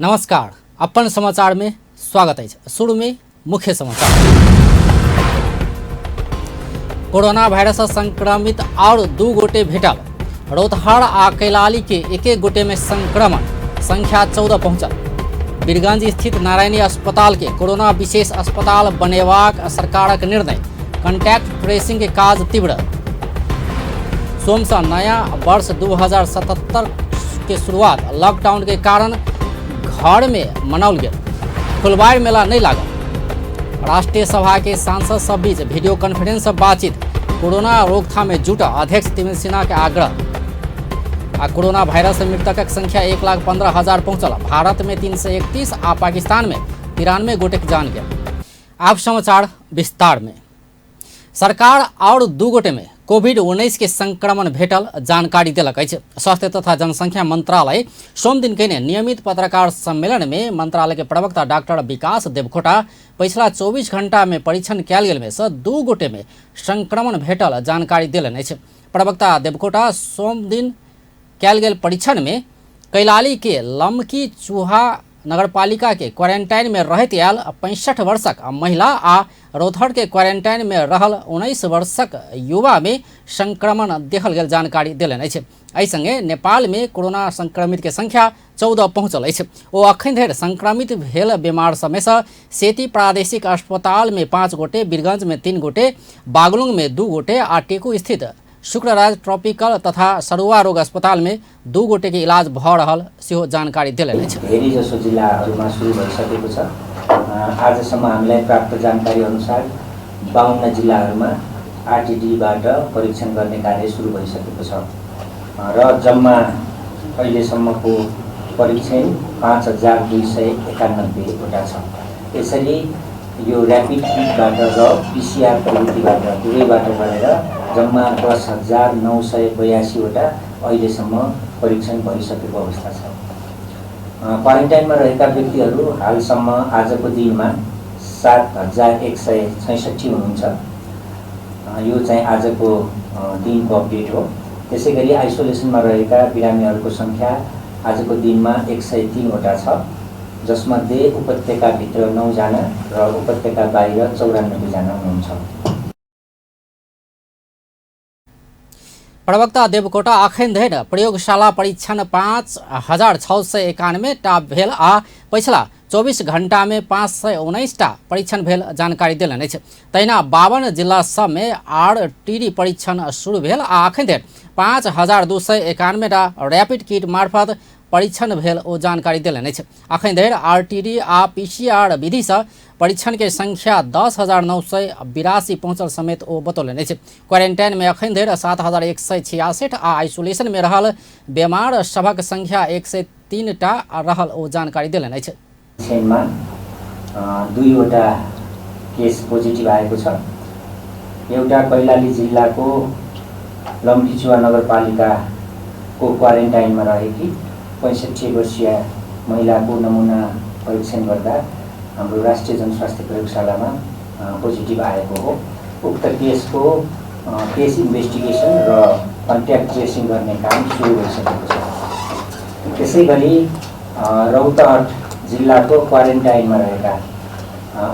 नमस्कार, अपन समाचार में स्वागत है। शुरू में मुख्य समाचार। कोरोना वायरस संक्रमित और 2 गोटे भेटल। रौतहट आ कैलाली के एक गोटे में संक्रमण, संख्या 14 पहुंचल। वीरगंज स्थित नारायणी अस्पताल के कोरोना विशेष अस्पताल बनेबाक सरकारक निर्णय। कॉन्टैक्ट ट्रेसिंग के काज तीव्र। सोम से नया वर्ष 2077 के शुरुआत लॉकडाउन के कारण घर में मनाओल गया। फुलवाड़ मेला नहीं लागल। राष्ट्रीय सभा के सांसद सब बीच वीडियो कॉन्फ्रेंस से बातचीत। कोरोना रोकथाम में जुटा अध्यक्ष तिमिल सिन्हा के आग्रह। कोरोना वायरस से मृतक संख्या 1,15,000 पहुंचल। भारत में 331 आ पाकिस्तान में 93 गोटे की जान गया। आप समाचार विस्तार में। सरकार और 2 गोटे में कोविड-19 के संक्रमण भेटल जानकारी दिलक अछि। स्वास्थ्य तथा जनसंख्या मंत्रालय सोम दिन केने नियमित पत्रकार सम्मेलन में मंत्रालय के प्रवक्ता डॉक्टर विकास देवकोटा पिछला 24 घंटा में परीक्षण कयल गेल में से 2 गोटे में संक्रमण भेटल जानकारी दिलनि अछि। प्रवक्ता देवकोटा सोम दिन कयल गेल परीक्षण में कैलाली के लमकी चूहा नगरपालिका के क्वारंटाइन में रहत आयल 65 वर्षक महिला आ रौतहट के क्वारंटाइन में रहल 19 वर्षक युवा में संक्रमण देखल गेल जानकारी दिलनि अछि। एहि संगे नेपाल में कोरोना संक्रमित के संख्या 14 पहुंचल अछि। ओ अखन धरि संक्रमित भेल बीमार समेत सेती प्रादेशिक अस्पताल में 5 गोटे, वीरगंज में 3 गोटे, बागलुंग में 2 गोटे आ टेकू स्थित शुक्रराज ट्रॉपिकल तथा सरुवा रोग अस्पताल में 2 गोटे के इलाज भ रहल सेहो जानकारी दिलनि अछि। धेरै जसो जिल्लाहरूमा सुरु भइसकेको छ। आजसम्म हामीलाई प्राप्त जानकारी अनुसार 52 जिल्लाहरूमा आरटीडीबाट परीक्षण गर्ने कार्य सुरु भइसकेको छ र जम्मा अहिलेसम्मको परीक्षण 5291 वटा छ। यसरी यो र्यापिड किटबाट र पीसीआर प्रविधिबाट दुवैबाट गरेर जम्मा 10,982 वटा अहिलेसम्म परीक्षण भइसकेको अवस्था छ। क्वारेन्टाइनमा रहेका व्यक्तिहरू हालसम्म आजको दिनमा 7,166 हुनुहुन्छ। यो चाहिँ आजको दिनको अपडेट हो। त्यसैगरी आइसोलेसनमा रहेका बिरामीहरूको सङ्ख्या आजको दिनमा 103 वटा छ, जसमध्ये उपत्यकाभित्र 9 जना र उपत्यका बाहिर 94 जना हुनुहुन्छ। प्रवक्ता देवकोटा अखन धरि प्रयोगशाला परीक्षण 5,691 टा भेल आ पिछला 24 घंटा में 519 टा परीक्षण भेल जानकारी दिलनि अछि। तहिना 52 जिला सब में आरटीडी परीक्षण शुरू भेल आ अखन धरि 5,291 टा रैपिड किट मार्फत परीक्षण भेल ओ जानकारी दिलनि अछि। अखन धरि आरटीडी आ पीसीआर विधि से परीक्षण के संख्या 10,982 पहुंचल समेत ओ बतौलनि अछि। क्वारंटाइन में अखन धरि 7,166 आ आइसोलेशन में रहल बीमार सभक संख्या 103 टा रहल ओ जानकारी दिलनि अछि। चेनमा 2 वटा केस पोजिटिभ आएको छ। एउटा कैलाली जिल्लाको लम्कीचुवा नगरपालिकाको क्वारेन्टाइनमा रहेकी 65 वर्षीय महिलाको नमुना परीक्षण गर्दा हाम्रो राष्ट्रिय जनस्वास्थ्य प्रयोगशालामा पोजिटिभ आएको हो। उक्त केसको केस इन्भेस्टिगेसन र कन्ट्याक्ट ट्रेसिङ गर्ने काम सुरु भइसकेको छ। त्यसैगरी रौतहट जिल्लाको क्वारेन्टाइनमा रहेका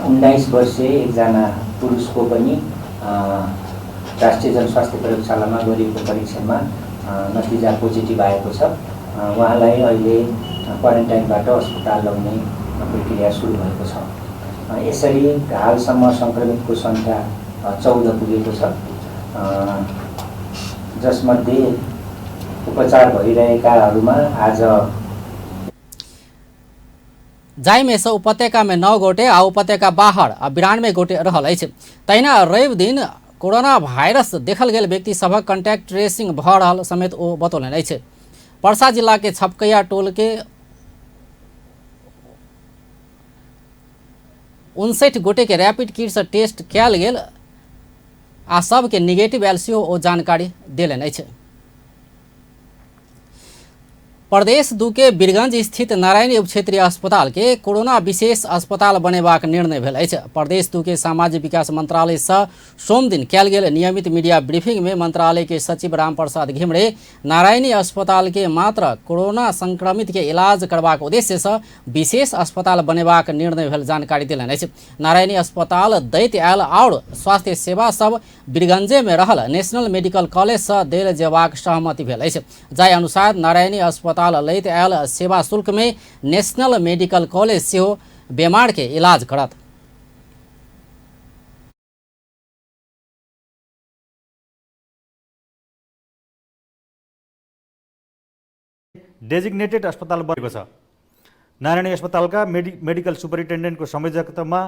19 वर्षीय एकजना पुरुषको पनि राष्ट्रिय जनस्वास्थ्य प्रयोगशालामा गरिएको परीक्षणमा नतिजा पोजिटिभ आएको छ। उहाँलाई अहिले क्वारेन्टाइनबाट अस्पताल ल्याउने प्रक्रिया सुरु भएको छ। यसरी हालसम्म सङ्क्रमितको सङ्ख्या 14 पुगेको छ, जसमध्ये उपचार भइरहेकाहरूमा आज जाय में से उपत्यका में 9 गोटे आ उपत्यका बाहर 92 गोटे रहल अछि। तहिना रवि दिन कोरोना वायरस देखल गेल व्यक्ति सभक कॉन्टैक्ट ट्रेसिंग भ रहल समेत ओ बतौलनि अछि। पर्सा जिला के छपकैया टोल के 59 गोटे के रैपिड किट से टेस्ट कयल गेल आ सब के निगेटिव आयल सेहो ओ जानकारी देलनि अछि। प्रदेश 2 के वीरगंज स्थित नारायणी उप क्षेत्रीय अस्पताल के कोरोना विशेष अस्पताल बनेबाक निर्णय भेल अछि। प्रदेश 2 के सामाजिक विकास मंत्रालय से सोम दिन कयल गेल नियमित मीडिया ब्रीफिंग में मंत्रालय के सचिव रामप्रसाद घिमरे नारायणी अस्पताल के मात्र कोरोना संक्रमित के इलाज करबाक उद्देश्य से विशेष अस्पताल बनेबाक निर्णय भेल जानकारी देलनि अछि। नारायणी अस्पताल दैत आयल और स्वास्थ्य सेवा सब वीरगंजे में रहल नेशनल मेडिकल कॉलेज से देल जेबाक सहमति भेल अछि। जाहि अनुसार नारायणी अस्पताल लैत आयल सेवा शुल्क में नेशनल मेडिकल कॉलेज सेहो बीमार के इलाज करत। डेजिग्नेटेड अस्पताल बनेको छ। नारायणी अस्पतालका मेडिकल सुपरिन्टेन्डेन्टको संयोजकत्वमा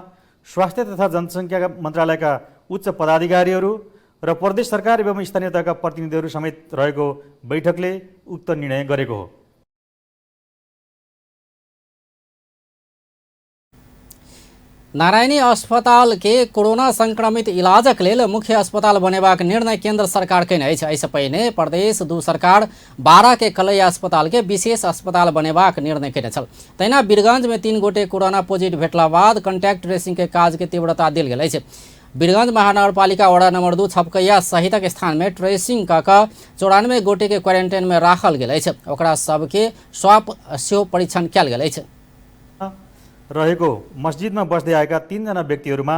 स्वास्थ्य तथा जनसङ्ख्या मन्त्रालयका उच्च पदाधिकारीहरू र प्रदेश सरकार एवं स्थानीय तहका प्रतिनिधिहरू समेत रहेको बैठकले उक्त निर्णय गरेको हो। नारायणी अस्पताल के कोरोना संक्रमित इलाजक लेल मुख्य अस्पताल बनेबाक निर्णय केंद्र सरकार केने अछि। एहिसँ पहिने प्रदेश 2 सरकार 12 के कलैया अस्पताल के विशेष अस्पताल बनेबाक निर्णय केने छल। तहिना वीरगंज में 3 गोटे कोरोना पॉजिटिव भेटला बाद कॉन्टैक्ट ट्रेसिंग के काज के तीव्रता देल गेल अछि। वीरगंज महानगरपालिका वड़ा नंबर 2 छपकैया सहितक स्थान में ट्रेसिंग कऽ 94 गोटे के क्वारंटाइन में राखल गेल अछि। ओकरा सबके स्वाप सेहो परीक्षण कयल गेल अछि। रहेको मस्जिदमा बस्दै आएका 3 जना व्यक्तिहरूमा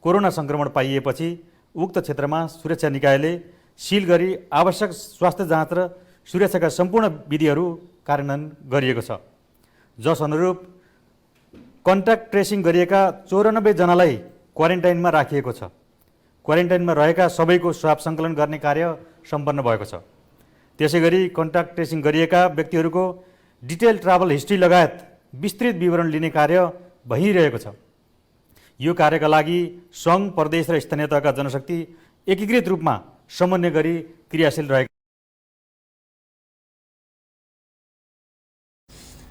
कोरोना संक्रमण पाइएपछि उक्त क्षेत्रमा सुरक्षा निकायले सिल गरी आवश्यक स्वास्थ्य जाँच र सुरक्षाका सम्पूर्ण विधिहरू कार्यान्वयन गरिएको छ। जस अनुरूप कन्ट्याक्ट ट्रेसिङ गरिएका 94 जनालाई क्वारेन्टाइनमा राखिएको छ। क्वारेन्टाइनमा रहेका सबैको स्वाब सङ्कलन गर्ने कार्य सम्पन्न भएको छ। त्यसैगरी कन्ट्याक्ट ट्रेसिङ गरिएका व्यक्तिहरूको डिटेल ट्राभल हिस्ट्री लगायत विस्तृत विवरण लिने कार्य भइरहेको छ। यो कार्यका लागि सङ्घ, प्रदेश र स्थानीय तहका जनशक्ति एकीकृत रूपमा समन्वय गरी क्रियाशील रहेको।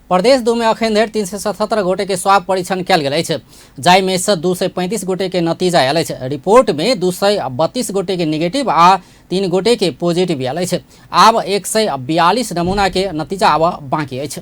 प्रदेश 2 में अखन धरि 377 गोटे के स्वाब परीक्षण कयल गेल अछि, जाहि में से 235 गोटे के नतीजा आयल अछि। रिपोर्ट में 232 गोटे के नेगेटिव आ 3 गोटे के पॉजिटिव आयल अछि। आब 142 नमूना के नतीजा आब बाकी अछि।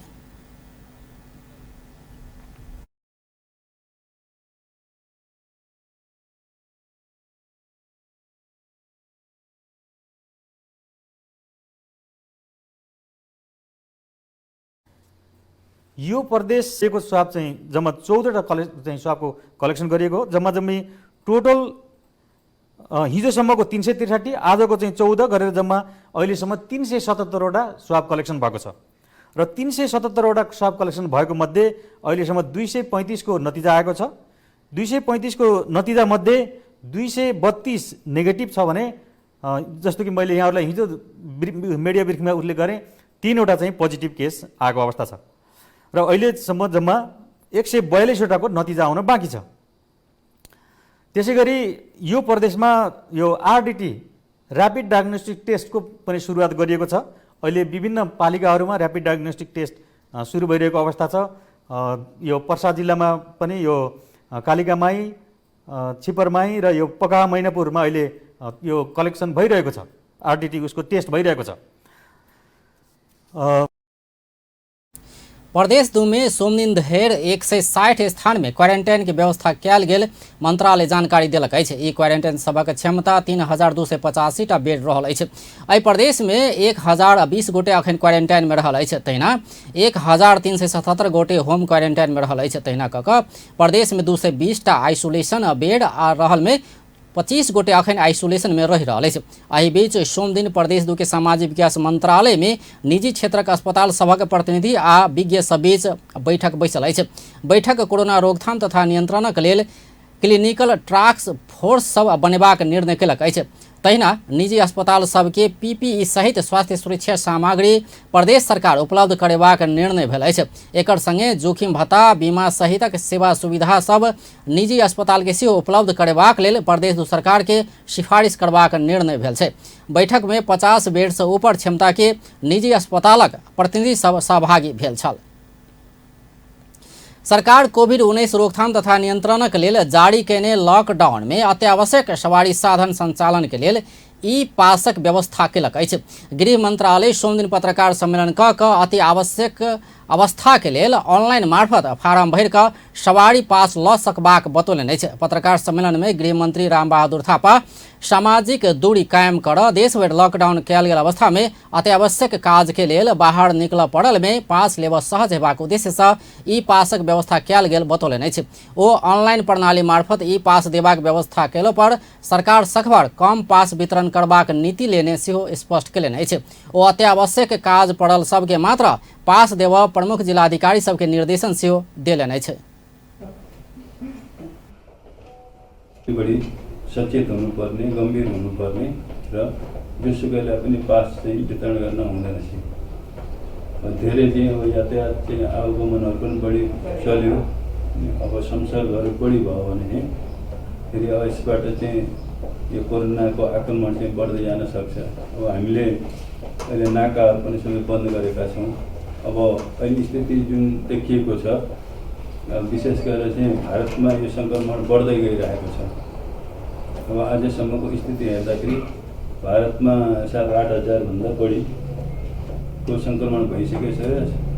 यो प्रदेशको स्वाब चाहिँ जम्मा 14वटा स्वाबको कलेक्सन गरिएको हो। जम्मी टोटल हिजोसम्मको 363, आजको चाहिँ 14 गरेर जम्मा अहिलेसम्म 377वटा स्वाब कलेक्सन भएको छ। र 377वटा स्वाब कलेक्सन भएको मध्ये अहिलेसम्म 235 को नतिजा आएको छ। 235 को नतिजा मध्ये 232 नेगेटिभ छ भने जस्तो कि मैले यहाँहरूलाई हिजो मिडिया ब्रिफिङमा उल्लेख गरेँ 3वटा चाहिँ पोजिटिभ केस आएको अवस्था छ र अहिलेसम्म जम्मा 142वटाको नतिजा आउन बाँकी छ। त्यसैगरी यो प्रदेशमा यो आरडिटी ऱ्यापिड डायग्नोस्टिक टेस्टको पनि सुरुवात गरिएको छ। अहिले विभिन्न पालिकाहरूमा ऱ्यापिड डायग्नोस्टिक टेस्ट सुरु भइरहेको अवस्था छ। यो पर्सा जिल्लामा पनि यो कालिकामाई, छिपरमाई र यो पकाहा मैनापुरमा अहिले यो कलेक्सन भइरहेको छ। आरडिटी उसको टेस्ट भइरहेको छ। प्रदेश 2 में सोमदिन धरि 160 स्थान में क्वारंटाइन की व्यवस्था कयल गेल मंत्रालय जानकारी देलक अछि। ई क्वारंटाइन सबक क्षमता 3285 टा बेड रहल अछि। एहि प्रदेश में 1020 गोटे अखन क्वारंटाइन में रहल अछि। तहिना 1377 गोटे होम क्वारंटाइन में रहल अछि। तहिना कऽ प्रदेश में 220 टा आइसोलेशन बेड आ रहल में 25 गोटे अखन आइसोलेशन में रहि रहल अछि। एहि बीच सोम दिन प्रदेश 2 के सामाजिक विकास मंत्रालय में निजी क्षेत्रक अस्पताल सभक प्रतिनिधि आ विज्ञ सब बीच बैठक बैसल अछि। बैठक कोरोना रोकथाम तथा नियंत्रणक लेल क्लिनिकल टास्क फोर्स सब बनेबाक निर्णय केलक अछि। तहिना निजी अस्पताल सबके पीपीई सहित स्वास्थ्य सुरक्षा सामग्री प्रदेश सरकार उपलब्ध करेबाक निर्णय भेल अछि। एकर संगे जोखिम भत्ता, बीमा सहितक सेवा सुविधा सब निजी अस्पताल के सेहो उपलब्ध करेबाक लेल प्रदेश 2 सरकार के सिफारिश करबाक निर्णय भेल छै। बैठक में 50 बेड से ऊपर क्षमता के निजी अस्पतालक प्रतिनिधि सब सहभागी भेल छल। सरकार कोविड-19 रोकथाम तथा नियंत्रणक लेल जारी केने लॉकडाउन में अत्यावश्यक सवारी साधन संचालन के लेल ई पासक व्यवस्था केलक अछि। गृह मंत्रालय सोम दिन पत्रकार सम्मेलन कऽ अति आवश्यक अवस्था के लेल ऑनलाइन मार्फत फार्म भरि कऽ सवारी पास लऽ सकबाक बतौलनि अछि। पत्रकार सम्मेलन में गृह मंत्री रामबहादुर थापा सामाजिक दूरी कायम कर देश भरि लॉकडाउन कयल गेल अवस्था में अति आवश्यक काज के लेल बाहर निकल पड़ल में पास लेबऽ सहज हेबाक उद्देश्य से ई पासक व्यवस्था कयल गेल बतौलनि अछि। ओ ऑनलाइन प्रणाली मार्फत ई पास देबाक व्यवस्था केला पर सरकार सखबर कम पास वितरण करबाक नीति लेने सेहो स्पष्ट केलनि अछि। ओ अति आवश्यक काज पड़ल सबके मात्र पास देबऽ प्रमुख जिलाधिकारी सबके निर्देशन सेहो देलनि अछि। बड़ी सचेत हुनुपर्ने, गम्भीर हुनुपर्ने र जोसुकैलाई पनि पास चाहिँ वितरण गर्न हुँदैन थियो। धेरै चाहिँ अब यातायात चाहिँ आवागमनहरू पनि बढी चल्यो। अब संसर्गहरू बढी भयो भने फेरि अब यसबाट चाहिँ यो कोरोनाको आक्रमण चाहिँ बढ्दै जान सक्छ। अब हामीले अहिले नाकाहरू पनि सबै बन्द गरेका छौँ। अब अहिले स्थिति जुन देखिएको छ, विशेष गरेर चाहिँ भारतमा यो सङ्क्रमण बढ्दै गइरहेको छ। अब आजसम्मको स्थिति हेर्दाखेरि भारतमा 7-8 भन्दा बढीको सङ्क्रमण भइसकेको छ।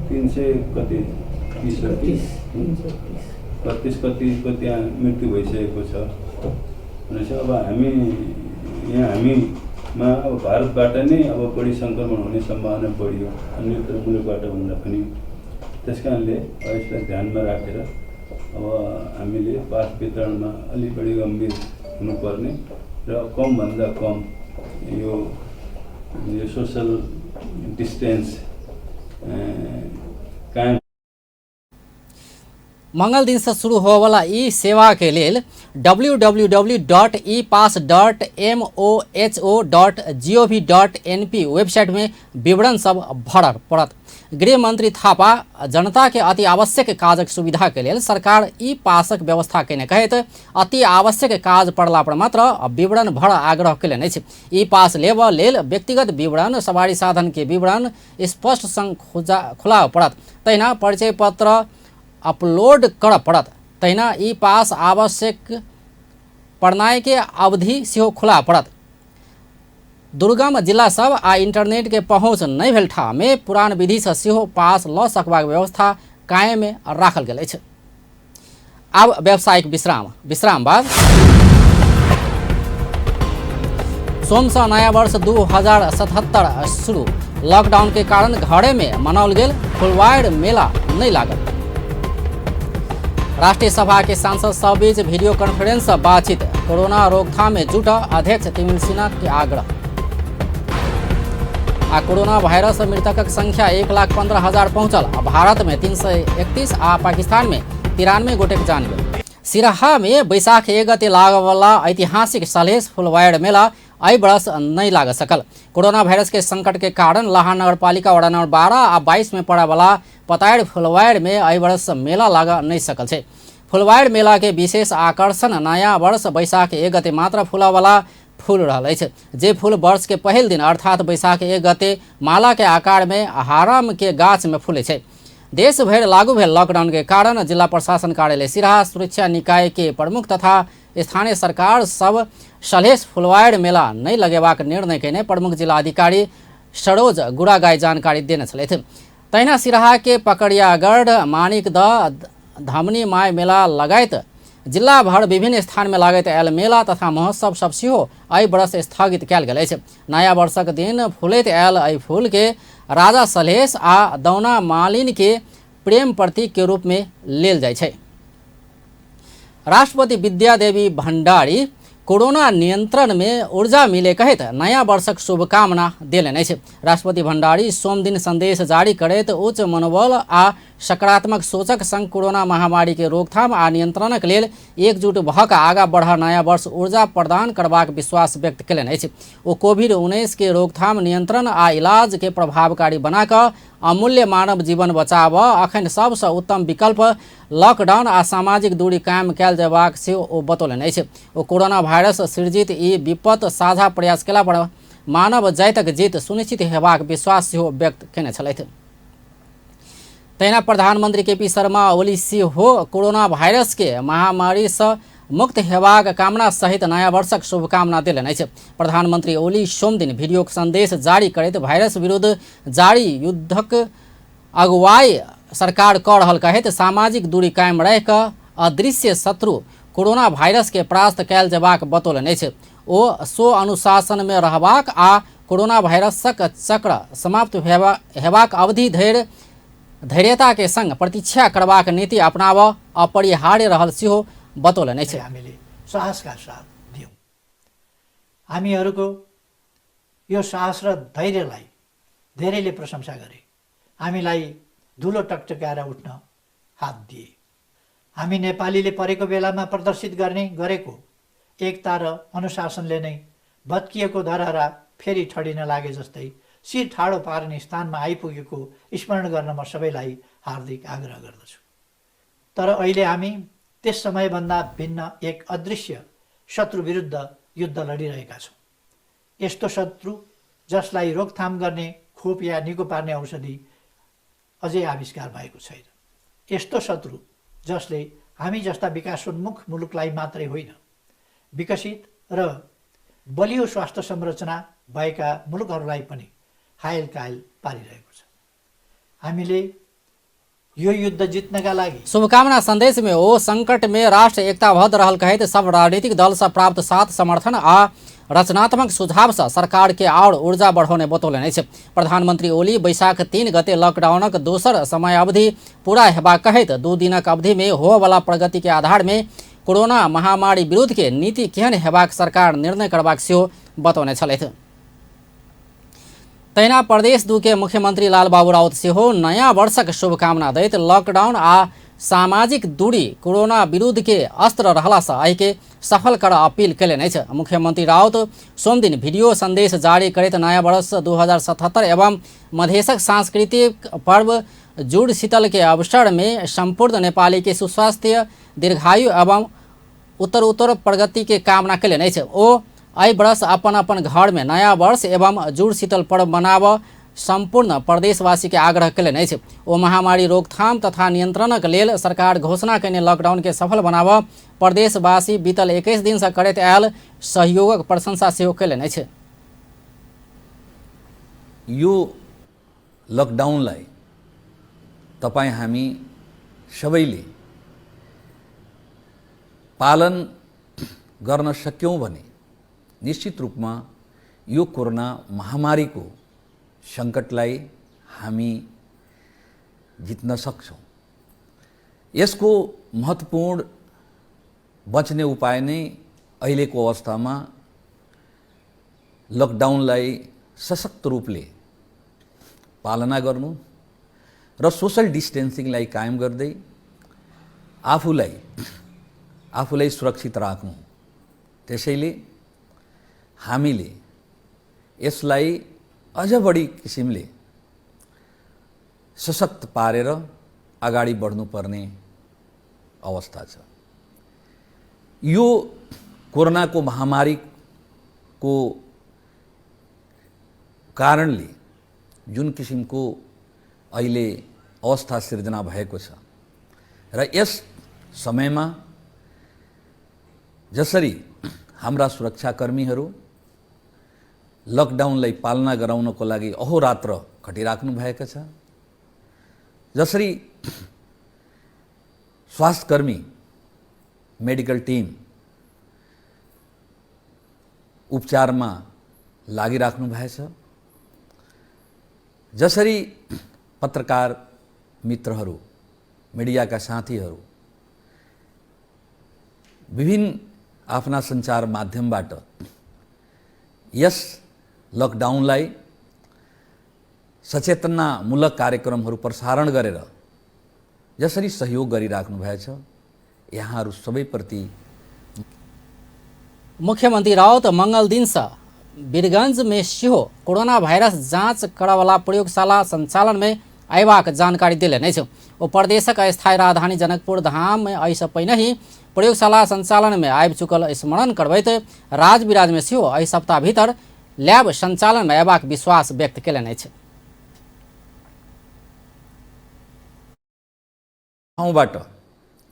300 कति 32 कतिको त्यहाँ मृत्यु भइसकेको छ। भनेपछि अब हामीमा अब भारतबाट नै अब बढी सङ्क्रमण हुने सम्भावना बढी हो अन्यत्र मुलुकबाट भन्दा पनि। त्यस कारणले यसलाई ध्यानमा राखेर अब हामीले पास वितरणमा अलि बढी गम्भीर हुनुपर्ने र कमभन्दा कम यो सोशल डिस्टेन्स कायम। मंगल दिन से शुरू होने वाला ई सेवा के लेल www.epass.moho.gov.np वेबसाइट में विवरण सब भरल पड़त। गृह मंत्री थापा जनता के अति आवश्यक काजक सुविधा के लेल सरकार ई पासक व्यवस्था केने कहैत अति आवश्यक काज पड़ला पर मात्र विवरण भर आग्रह केलनि अछि। ई पास लेबऽ लेल व्यक्तिगत विवरण, सवारी साधन के विवरण स्पष्ट संग खुला पड़त। तहिना परिचय पत्र अपलोड कर पड़त। तहिना ई पास आवश्यक पढ़नाई के अवधि सेहो खुला पड़त। दुर्गम जिला सब आ इंटरनेट के पहुँच नहीं भेल ठाम में पुरान विधि से सेहो पास लऽ सकबाक व्यवस्था कायम में राखल गेल अछि। आब व्यावसायिक विश्राम बाद सोम से नया वर्ष 2077 शुरू। लॉकडाउन के कारण घरे में मनाओल गेल फुलवाड़ मेला नहीं लागल। राष्ट्रीय सभा के सांसद सब बीच वीडियो कॉन्फ्रेंस से बातचीत। कोरोना रोकथाम में जुटा अध्यक्ष तिमिल सिन्हा के आग्रह। कोरोना वायरस मृतकक संख्या 1,15,000 पहुंचल। भारत में 331 आ पाकिस्तान में 93 गोटेक जान गेल। सिराहा में बैसाख 1 गते लागवला ऐतिहासिक सलहेस फुलवाड़ मेला एहि वर्ष नहीं लाग सकल। कोरोना वायरस के संकट के कारण लाहा नगर पालिका वड़ा नंबर 12 आ 22 में पड़ा वाला पताड़ फुलवाड़ में एहि वर्ष मेला लाग नहीं सकल छे। फुलवाड़ मेला के विशेष आकर्षण नया वर्ष बैसाख 1 गते मात्र फूला वाला फूल रहल अछि। जे फूल वर्ष के पहिल दिन अर्थात बैसाख 1 गते माला के आकार में हारम के गाछ में फूले छे। देश भर लागू भेल लॉकडाउन के कारण जिला प्रशासन कार्यालय सिराहा सुरक्षा निकाय के प्रमुख तथा स्थानीय सरकार सब सलहेस फुलवाड़ मेला नहीं लगेबाक निर्णय केने प्रमुख जिला अधिकारी सरोज गुड़ागाई जानकारी देने छलथि। तहिना सिराहा के पकड़ियागढ़, मानिकदह, धामनी माय मेला लगायत जिला भर विभिन्न स्थान में लागत आयल मेला तथा महोत्सव सब सेहो एहि वर्ष स्थगित कयल गेल अछि। नया वर्षक दिन फूलैत आयल एहि फूल के राजा सलहेस आ दौना मालिन के प्रेम प्रतीक के रूप में लेल जाइ छै। राष्ट्रपति विद्यादेवी भण्डारी कोरोना नियंत्रण में ऊर्जा मिले कहत नया वर्षक शुभकामना देलनि अछि। राष्ट्रपति भण्डारी सोम दिन संदेश जारी करैत उच्च मनोबल आ सकारात्मक सोचक संग कोरोना महामारी के रोकथाम आ नियंत्रणक लेल एकजुट भऽ कऽ आगाँ बढ़ा नया वर्ष ऊर्जा प्रदान करबाक विश्वास व्यक्त केलनि अछि। ओ कोविड-19 के रोकथाम, नियंत्रण आ इलाज के प्रभावकारी बना कऽ अमूल्य मानव जीवन बचाव अखन सबसँ उत्तम विकल्प लॉकडाउन आ सामाजिक दूरी कायम कयल जयबाक सेहो ओ बतौलनि अछि। ओ कोरोना वायरस सृजित ई विपद साझा प्रयास केला पर मानव जातिक जीत सुनिश्चित हेबाक विश्वास सेहो व्यक्त केने छलथि। तहिना प्रधानमंत्री केपी शर्मा ओली सेहो कोरोना वायरस के महामारी से मुक्त हेबाक कामना सहित नया वर्षक शुभकामना दिलनि अछि। प्रधानमंत्री ओली सोम दिन वीडियो संदेश जारी करैत वायरस विरुद्ध जारी युद्धक अगुवाई सरकार कऽ रहल कहैत सामाजिक दूरी कायम रहि कऽ अदृश्य शत्रु कोरोना वायरस के परास्त कयल जेबाक बतौलनि अछि। ओ सो अनुशासन में रहबाक आ कोरोना वायरसक चक्र समाप्त हेबाक अवधि धरि धैर्यता के संग प्रतीक्षा करबाक नीति अपनाब अपरिहार्य रहल सेहो बतौलनि अछि। हामीले साहसका साथ दियौँ। हामीहरूको यो साहस र धैर्यलाई धेरैले प्रशंसा गरे। हामीलाई धुलो टकटकाएर उठ्न हात दिए। हामी नेपालीले परेको बेलामा प्रदर्शित गरेको एकता र अनुशासनले नै भत्किएको धरहरा फेरि ठडिन लागे जस्तै शिर ठाडो पार्ने स्थानमा आइपुगेको स्मरण गर्न म सबैलाई हार्दिक आग्रह गर्दछु। तर अहिले हामी त्यस समयभन्दा भिन्न एक अदृश्य शत्रु विरुद्ध युद्ध लडिरहेका छौँ। यस्तो शत्रु जसलाई रोकथाम गर्ने खोप या निको पार्ने औषधि अझै आविष्कार भएको छैन। यस्तो शत्रु जसले हामी जस्ता विकासोन्मुख मुलुकलाई मात्रै होइन, विकसित र बलियो स्वास्थ्य संरचना भएका मुलुकहरूलाई पनि हायल कायल पारिरहेको छ। हामीले यो युद्ध जित्नका लागि शुभकामना संदेश में ओ संकट में राष्ट्र एकताबद्ध रहल कहैत सब राजनीतिक दल से प्राप्त साथ समर्थन आ रचनात्मक सुझाव से सरकार के और ऊर्जा बढ़ाउने बतौलनि अछि। प्रधानमंत्री ओली बैशाख 3 गते लॉकडाउनक दोसर समय अवधि पूरा हेबाक कहैत 2 दिनक अवधि में होबवला प्रगति के आधार में कोरोना महामारी विरुद्ध के नीति केहन हेबाक सरकार निर्णय करबाक सेहो बतौने छलथि। तहिना प्रदेश 2 के मुख्यमंत्री लालबाबू राउत सेहो नया वर्षक शुभकामना दैत लॉकडाउन आ सामाजिक दूरी कोरोना विरुद्ध के अस्त्र रहला से एहि के सफल कर अपील कयलनि अछि। मुख्यमंत्री राउत सोम दिन वीडियो संदेश जारी करैत नया वर्ष 2077 एवं मधेशक सांस्कृतिक पर्व जुड़ शीतल के अवसर में संपूर्ण नेपाली के सुस्वास्थ्य दीर्घायु एवं उत्तरोत्तर प्रगति के कामना कयलनि अछि। ओ एहि वर्ष अपन अपन घर में नया वर्ष एवं जुड़ शीतल पर्व मनाब संपूर्ण प्रदेशवासी के आग्रह कयलनि अछि। ओ महामारी रोकथाम तथा नियंत्रणक लेल सरकार घोषणा कयने लॉकडाउन के सफल बनाब प्रदेशवासी बीतल 21 दिन से करैत आयल सहयोगक प्रशंसा सेहो कयलनि अछि। यो लकडाउनलाई तपाईँ हामी सबैले पालन गर्न सक्यौँ भने निश्चित रूपमा यो कोरोना महामारीको सङ्कटलाई हामी जित्न सक्छौँ। यसको महत्त्वपूर्ण बच्ने उपाय नै अहिलेको अवस्थामा लकडाउनलाई सशक्त रूपले पालना गर्नु र सोशल डिस्टेन्सिङलाई कायम गर्दै आफूलाई सुरक्षित राख्नु। त्यसैले हामीले यसलाई अझ बढी किसिमले सशक्त पारेर अगाडि बढ्नुपर्ने अवस्था छ। यो कोरोनाको महामारीको कारणले जुन किसिमको अहिले अवस्था सिर्जना भएको छ र यस समयमा जसरी हाम्रा सुरक्षाकर्मीहरू लकडाउनलाई पालना गराउनको लागि अहोरात्र खटिराख्नु भएको छ, जसरी स्वास्थ्यकर्मी मेडिकल टिम उपचारमा लागिराख्नु भएछ, जसरी पत्रकार मित्रहरू मिडियाका साथीहरू विभिन्न आफ्ना सञ्चार माध्यमबाट यस लकडाउनलाई सचेतनामूलक कार्यक्रमहरू प्रसारण गरेर जसरी सहयोग गरिराख्नु भएछ, यहाँहरू सबैप्रति मुख्यमंत्री राउत मंगल दिन से वीरगंज में सेहो कोरोना वायरस जांच करवला प्रयोगशाला संचालन में अयबाक जानकारी दिलनि अछि। ओ प्रदेशक अस्थायी राजधानी जनकपुर धाम में एहिसँ पहिनहि प्रयोगशाला संचालन में आबि चुकल स्मरण करबैत राजविराज में सेहो एहि सप्ताह भीतर लैब संचालन में अयबाक विश्वास व्यक्त कयलनि अछि। ठाउँबाट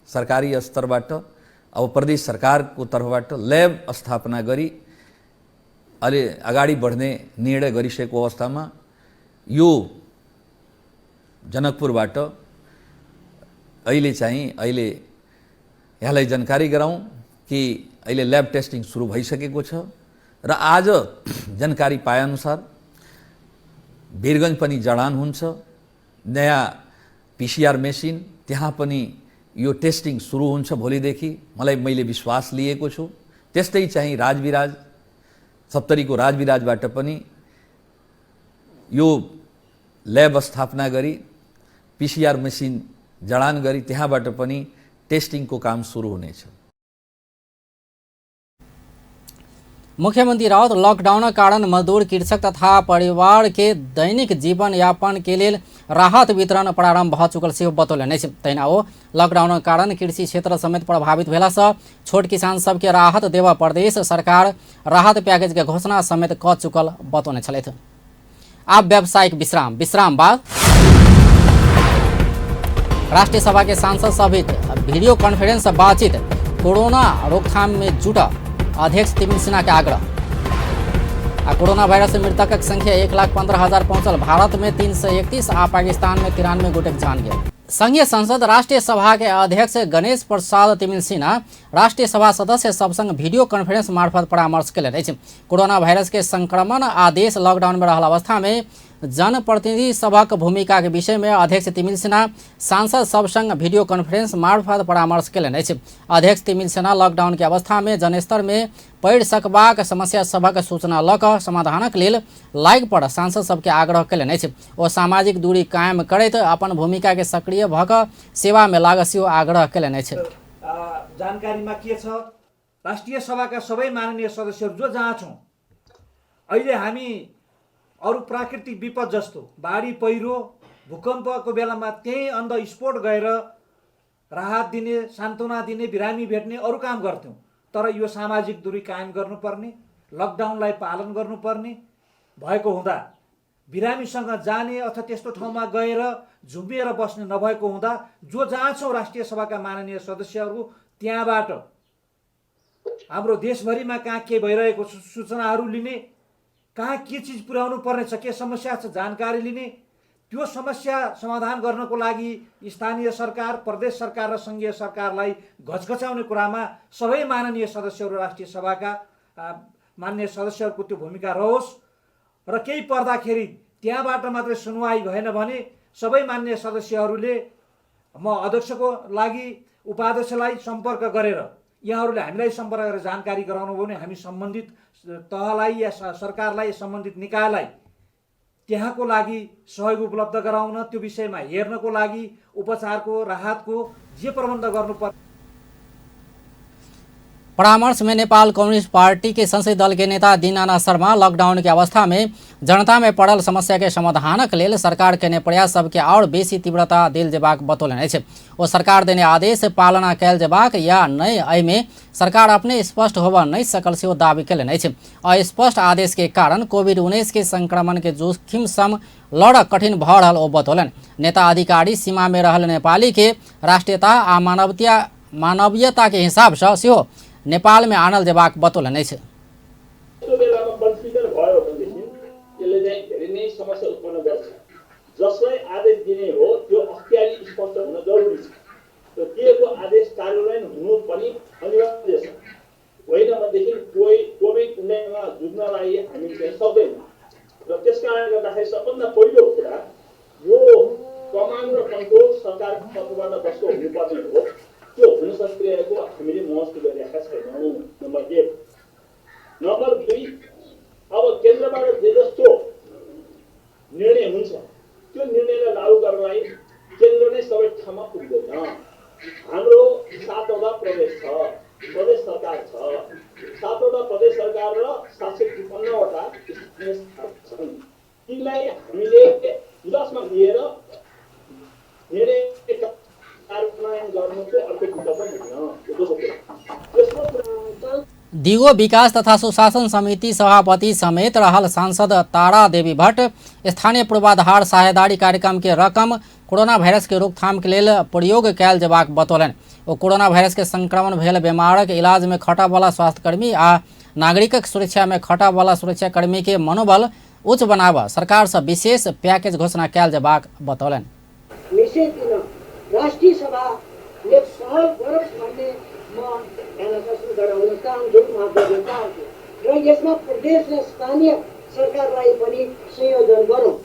सरकारी स्तरबाट अब प्रदेश सरकारको तर्फबाट ल्याब स्थापना गरी अलि अगाडि बढ्ने निर्णय गरिसकेको अवस्थामा यो जनकपुरबाट अहिले यहाँलाई जानकारी गराउँ कि अहिले ल्याब टेस्टिङ सुरु भइसकेको छ र आज जानकारी पाएअनुसार वीरगञ्ज पनि जडान हुन्छ, नयाँ PCR मेसिन त्यहाँ पनि यो टेस्टिङ सुरु हुन्छ भोलिदेखि, मैले विश्वास लिएको छु। त्यस्तै चाहिँ राजविराज सप्तरीको राजविराजबाट पनि यो ल्याब स्थापना गरी PCR मेसिन जडान गरी त्यहाँबाट पनि टेस्टिङको काम सुरु हुनेछ। मुख्यमंत्री राउत लॉकडाउन कारण मजदूर, कृषक तथा परिवार के दैनिक जीवन यापन के लिए राहत वितरण प्रारंभ भ चुकल से बतौलनि। तहिना ओ लॉकडाउन कारण कृषि क्षेत्र समेत प्रभावित भेला से छोट किसान सबके राहत देवा प्रदेश सरकार राहत पैकेज के घोषणा समेत क चुकल बतौने छलथि। अब व्यावसायिक विश्राम बाद राष्ट्रीय सभा के सांसद सहित वीडियो कॉन्फ्रेंस बातचीत, कोरोना रोकथाम में जुटा अध्यक्ष तिमिल सिन्हा के आग्रह। कोरोना वायरस से मृतक संख्या 1,15,000 पहुंचल, भारत में 331 आ पाकिस्तान में 93 गोटे जान गए। संघीय संसद राष्ट्रीय सभा के अध्यक्ष गणेश प्रसाद तिमिल सिन्हा राष्ट्रीय सभा सदस्य सब संग वीडियो कॉन्फ्रेंस मार्फत परामर्श कयलनि अछि। कोरोना वायरस के संक्रमण आ देश लॉकडाउन में रहल अवस्था में जनप्रतिनिधि सभक भूमिका के विषय में अध्यक्ष तिमिल सिन्हा सांसद सब संग वीडियो कॉन्फ्रेंस मार्फत परामर्श कयलनि अछि। अध्यक्ष तिमिल सिन्हा लॉकडाउन के अवस्था में जनस्तर में पड़ि सकबाक समस्या सभक सूचना लऽ कऽ समाधानक लेल लागि पड़ सांसद सबके आग्रह कयलनि अछि। ओ सामाजिक दूरी कायम करैत अपन भूमिका के सक्रिय भऽ कऽ सेवा में लागत सेहो आग्रह कयलनि अछि। जानकारीमा के छ, राष्ट्रिय सभाका सबै माननीय सदस्यहरू जो जहाँ छौँ, अहिले हामी अरू प्राकृतिक विपद जस्तो बाढी पहिरो भूकम्पको बेलामा त्यही अन्ध स्पोट गएर राहत दिने, सान्त्वना दिने, बिरामी भेट्ने अरू काम गर्थ्यौँ। तर यो सामाजिक दूरी कायम गर्नुपर्ने, लकडाउनलाई पालन गर्नुपर्ने भएको हुँदा बिरामीसँग जाने अथवा त्यस्तो ठाउँमा गएर झुम्बिएर बस्ने नभएको हुँदा जो जहाँ छौँ राष्ट्रिय सभाका माननीय सदस्यहरू त्यहाँबाट हाम्रो देशभरिमा कहाँ के भइरहेको सूचनाहरू लिने, कहाँ के चिज पुर्याउनु पर्ने छ, के समस्या छ जानकारी लिने, त्यो समस्या समाधान गर्नको लागि स्थानीय सरकार, प्रदेश सरकार र संघीय सरकारलाई घचघचाउने कुरामा सबै माननीय सदस्यहरू राष्ट्रिय सभाका माननीय सदस्यहरूको त्यो भूमिका रहोस् र केही पर्दाखेरि त्यहाँबाट मात्रै सुनवाई भएन भने सबै माननीय सदस्यहरूले म अध्यक्षको लागि उपाध्यक्षलाई सम्पर्क गरेर यहाँहरूले हामीलाई सम्पर्क गरेर जानकारी गराउनु भयो भने हामी सम्बन्धित तहलाई या सरकारलाई, सम्बन्धित निकायलाई त्यहाँको लागि सहयोग उपलब्ध गराउन, त्यो विषयमा हेर्नको लागि उपचारको, राहतको जे प्रबन्ध गर्नुपर्छ। परामर्श में नेपाल कम्युनिस्ट पार्टी के संसदीय दल के नेता दीनानाथ शर्मा लॉकडाउन की अवस्था में जनता में पड़ल समस्या के समाधानक लेल सरकार के प्रयास सबके और बेसी तीव्रता देल जेबाक बतौलनि अछि। ओ सरकार देने आदेश पालना कयल जेबाक या नहि, एहिमे सरकार अपने स्पष्ट होबऽ नहि सकल सेहो दावी कयलनि अछि। अस्पष्ट आदेश के कारण कोविड-19 के संक्रमण के जोखिम सम लड़ कठिन भऽ रहल ओ बतौलनि। नेता अधिकारी सीमा में रहल नेपाली के राष्ट्रीयता आ मानवीयता के हिसाब से सेहो नेपाल में आनल जेबाक बतौलनि अछि। जसलाई आदेश दिने हो त्यो अख्तियारी स्पष्ट हुन जरुरी छ। त्यो दिएको आदेश कार्यान्वयन हुनु पनि अनिवार्य छ। होइन भनेदेखि कोभिड-19 मा जुझ्नलाई हामी चाहिँ सक्दैन। र त्यसकारणले गर्दाखेरि सबभन्दा पहिलो कुरा यो कमान्ड र कन्ट्रोल सरकारको तर्फबाट जस्तो हुनुपर्ने हो त्यो हुन सकिरहेको हामीले महसुस गरिरहेका छैनौँ। नम्बर 1। नम्बर 2, अब केन्द्रबाट जे जस्तो निर्णय हुन्छ त्यो निर्णयलाई लागू गर्नलाई केन्द्र नै सबै ठाउँमा पुग्दैन। हाम्रो 7वटा प्रदेश छ, प्रदेश सरकार छ। 7वटा प्रदेश सरकार र 753वटा स्थानीय सरकार छन्। तिनलाई हामीले विलासमा लिएर निर्णय कार्यान्वयन गर्नुको अर्को विकल्प छैन। दिगो विकास तथा सुशासन समिति सभापति समेत रहल सांसद तारा देवी भट्ट स्थानीय पूर्वाधार साझेदारी कार्यक्रम के रकम कोरोना वायरस के रोकथाम के लेल प्रयोग कयल जेबाक बतौलनि। ओ कोरोना वायरस के संक्रमण भेल बीमारक इलाज में खटा वाला स्वास्थ्यकर्मी आ नागरिकक सुरक्षा में खटा वाला सुरक्षाकर्मी के मनोबल उच्च बनाबा सरकार से विशेष पैकेज घोषणा कयल जेबाक बतौलनि। निश्चित दिन राष्ट्रिय सभाले पहल गरोस् भन्ने म हेर्न गराउन चाहन्छु महाप्रदेश र यसमा प्रदेश र स्थानीय सरकारलाई पनि संयोजन गरौँ।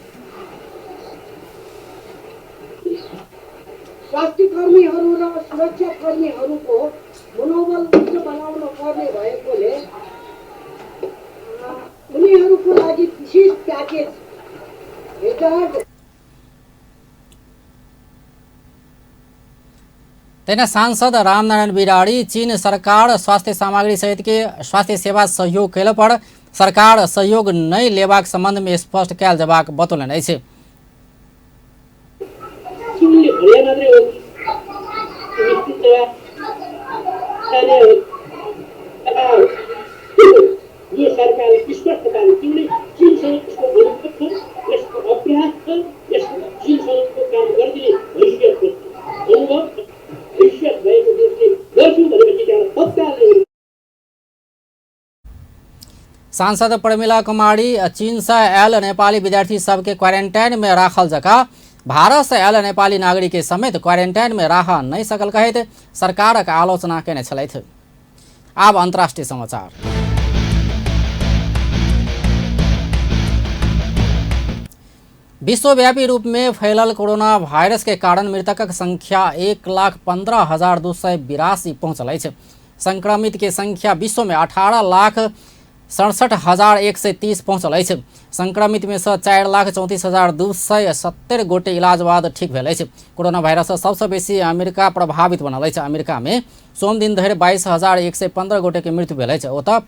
स्वास्थ्यकर्मीहरू र सुरक्षाकर्मीहरूको मनोबल उच्च बनाउन पर्ने भएकोले उनीहरूको लागि विशेष प्याकेज तेना सांसद रामनारायण बिराड़ी चीन सरकार स्वास्थ्य सामग्री सहित के स्वास्थ्य सेवा सहयोग कैला पर सरकार सहयोग नहीं लेबाक संबंध में स्पष्ट कयल जेबाक बतौलनि अछि। ये सरकार स्पष्टताले चीनसँग यसको विरोध छ, यसको अभ्यास छ, यसको चीनसँगको काम गरिदिने हैसियत अनुभव हैसियत भएको देशले गर्छु भनेपछि त्यहाँ तत्काल। सांसद प्रमिला कुमारी चीन से आयल नेपाली विद्यार्थी सबके क्वारेंटाइन में राखल जका भारत से आयल नेपाली नागरिक के समेत क्वारेंटाइन में राख नहीं सकल कहैत सरकारक आलोचना केने छलथि। आब अंतर्राष्ट्रीय समाचार। विश्वव्यापी रूप में फैलल कोरोना वायरस के कारण मृतकक संख्या 1,15,282 पहुंचल अछि। संक्रमित के संख्या विश्व में 18,67,130 पहुंचल अछि। संक्रमित में से 4,34,270 गोटे इलाज बाद ठीक भेल अछि। कोरोना वायरस सबसे बेसी अमेरिका प्रभावित बनल अछि। अमेरिका में सोम दिन धरि 22,115 गोटे के मृत्यु भेल अछि। ओतऽ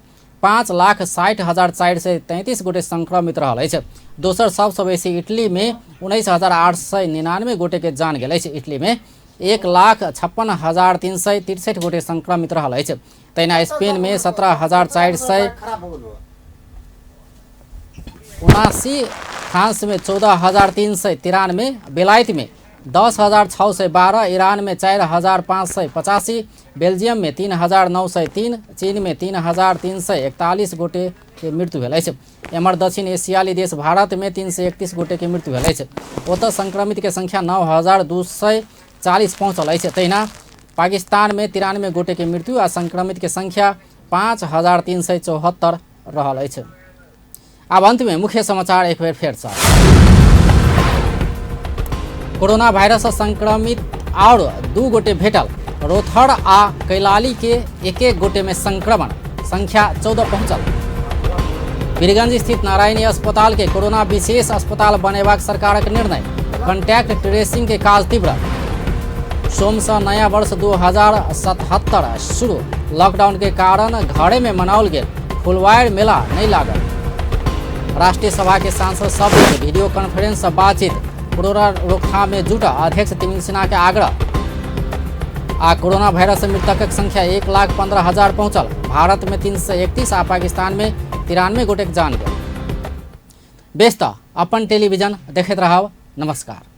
5,60,433 गोटे संक्रमित रहल अछि। दोसर सबसे बेसी इटली में 19,899 गोटे के जान गेल अछि। इटली में 1,56,363 गोटे संक्रमित रहल अछि। तहिना स्पेन में 17,479, फ्रांस में 14,393, बेलायत में 10,612, ईरान में 4,585, बेल्जियम में 3,903, चीन में 3,341 गोटे के मृत्यु भेल अछि। एम्हर दक्षिण एशियाली देश भारत में 331 गोटे के मृत्यु भेल अछि। ओतऽ संक्रमित के संख्या 9,240 पहुंचल अछि। तहिना पाकिस्तान में 93 गोटे के मृत्यु आ संक्रमित के संख्या 5,374 रहल अछि। अब अंत में मुख्य समाचार एक बेर फेर सँ। कोरोना वायरस संक्रमित और 2 गोटे भेटल। रोथड़ आ कैलाली के एक गोटे में संक्रमण, संख्या 14 पहुंचल। वीरगंज स्थित नारायणी अस्पताल के कोरोना विशेष अस्पताल बनेबाक सरकारक निर्णय। कॉन्टैक्ट ट्रेसिंग के काज तीव्र। सोम से नया वर्ष 2077 शुरू। लॉकडाउन के कारण घरे में मनाओल गेल फुलवाड़ मेला नहीं लागल। राष्ट्रीय सभा के सांसद सब वीडियो कॉन्फ्रेंस से बातचीत। कोरोना रोकथाम में जुटा अध्यक्ष तिमिल सिन्हा के आग्रह। आ कोरोना वायरस से मृतकक संख्या 1,15,000 पहुंचल। भारत में 331 आ पाकिस्तान में 93 गोटे जान गेल। बेस्ता अपन टेलीविजन देखैत रहब। नमस्कार।